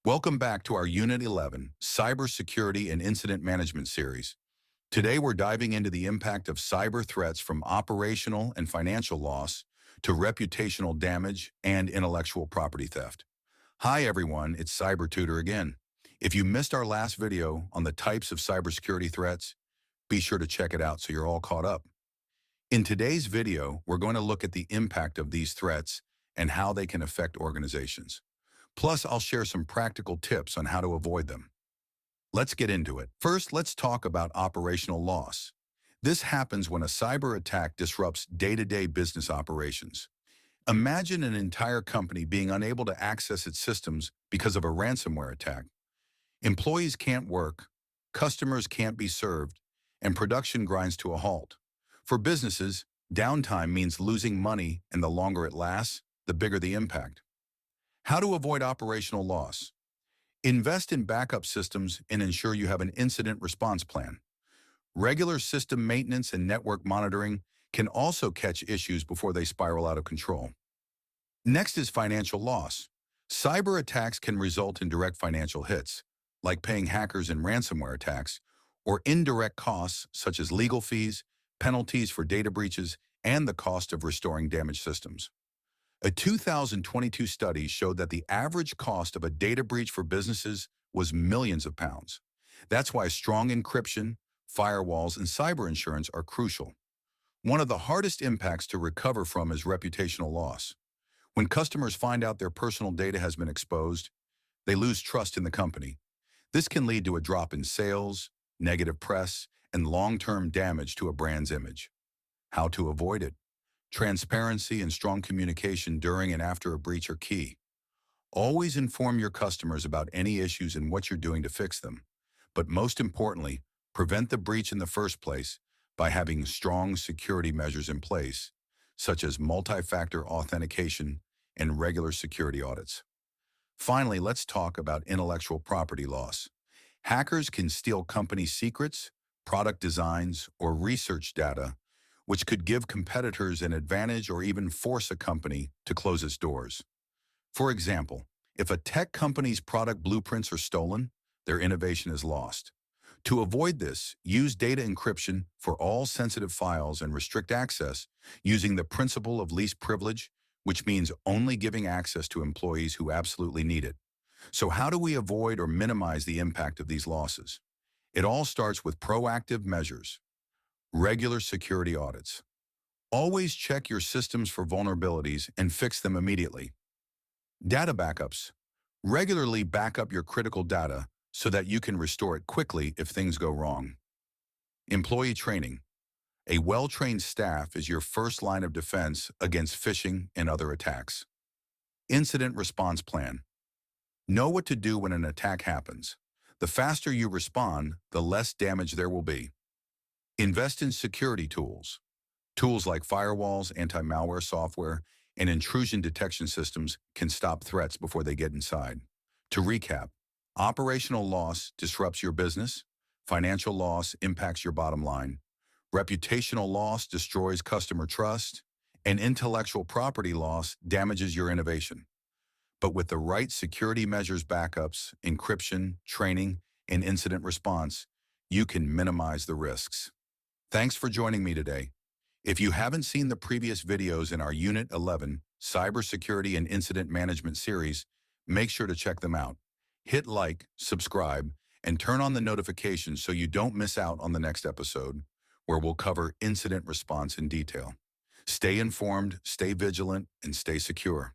Welcome back to our Unit 11, Cybersecurity and Incident Management series. Today we're diving into the impact of cyber threats from operational and financial loss to reputational damage and intellectual property theft. Hi everyone, it's Cyber Tutor again. If you missed our last video on the types of cybersecurity threats, be sure to check it out so you're all caught up. In today's video, we're going to look at the impact of these threats and how they can affect organizations. Plus, I'll share some practical tips on how to avoid them. Let's get into it. First, let's talk about operational loss. This happens when a cyber attack disrupts day-to-day business operations. Imagine an entire company being unable to access its systems because of a ransomware attack. Employees can't work, customers can't be served, and production grinds to a halt. For businesses, downtime means losing money, and the longer it lasts, the bigger the impact. How to avoid operational loss. Invest in backup systems and ensure you have an incident response plan. Regular system maintenance and network monitoring can also catch issues before they spiral out of control. Next is financial loss. Cyber attacks can result in direct financial hits, like paying hackers in ransomware attacks, or indirect costs such as legal fees, penalties for data breaches, and the cost of restoring damaged systems. A 2022 study showed that the average cost of a data breach for businesses was millions of pounds. That's why strong encryption, firewalls, and cyber insurance are crucial. One of the hardest impacts to recover from is reputational loss. When customers find out their personal data has been exposed, they lose trust in the company. This can lead to a drop in sales, negative press, and long-term damage to a brand's image. How to avoid it? Transparency and strong communication during and after a breach are key. Always inform your customers about any issues and what you're doing to fix them. But most importantly, prevent the breach in the first place by having strong security measures in place, such as multi-factor authentication and regular security audits. Finally, let's talk about intellectual property loss. Hackers can steal company secrets, product designs, or research data, which could give competitors an advantage or even force a company to close its doors. For example, if a tech company's product blueprints are stolen, their innovation is lost. To avoid this, use data encryption for all sensitive files and restrict access using the principle of least privilege, which means only giving access to employees who absolutely need it. So how do we avoid or minimize the impact of these losses? It all starts with proactive measures. Regular security audits. Always check your systems for vulnerabilities and fix them immediately. Data backups. Regularly back up your critical data so that you can restore it quickly if things go wrong. Employee training. A well-trained staff is your first line of defense against phishing and other attacks. Incident response plan. Know what to do when an attack happens. The faster you respond, the less damage there will be. Invest in security tools. Tools like firewalls, anti-malware software, and intrusion detection systems can stop threats before they get inside. To recap, operational loss disrupts your business, financial loss impacts your bottom line, reputational loss destroys customer trust, and intellectual property loss damages your innovation. But with the right security measures, backups, encryption, training, and incident response, you can minimize the risks. Thanks for joining me today. If you haven't seen the previous videos in our Unit 11 Cybersecurity and Incident Management series, make sure to check them out. Hit like, subscribe, and turn on the notifications so you don't miss out on the next episode, where we'll cover incident response in detail. Stay informed, stay vigilant, and stay secure.